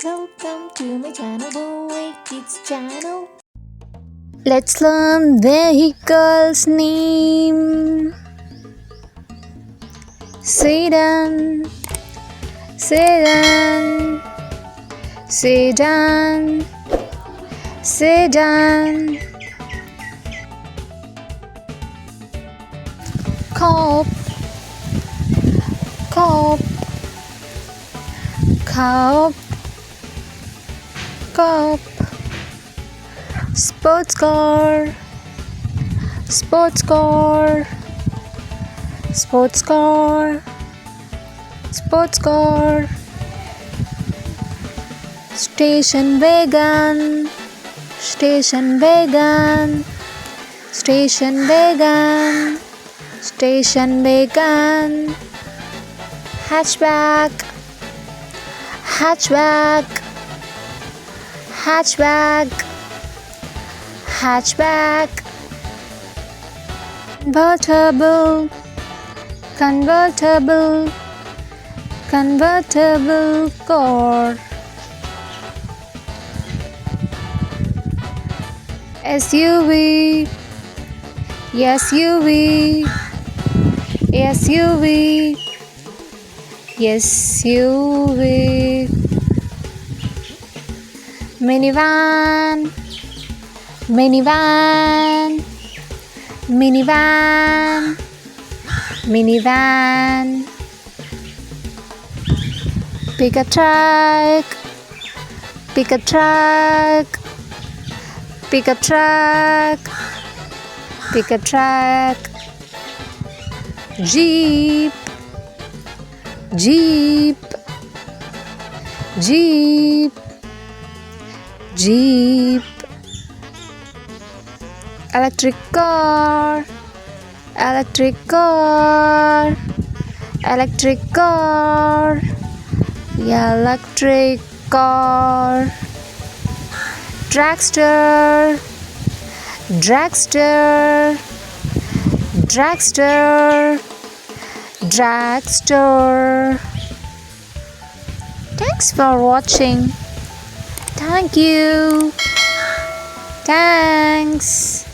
Welcome to my channel, Boy Kids channel. Let's learn vehicles name. Sedan, sedan, sedan, sedan. Cop, cop, cop, cop. Sports car, sports car, sports car, sports car. Station wagon, station wagon, station wagon, station wagon. Hatchback, hatchback, hatchback, hatchback. Convertible, convertible, convertible car. SUV, SUV, SUV, SUV. Minivan, minivan, minivan, minivan. Pickup truck, pickup truck, pickup truck, pickup truck. Jeep, jeep, jeep, jeep. Electric car, electric car, electric car, electric car. Dragster, dragster, dragster, dragster. Thanks for watching. Thank you. Thanks.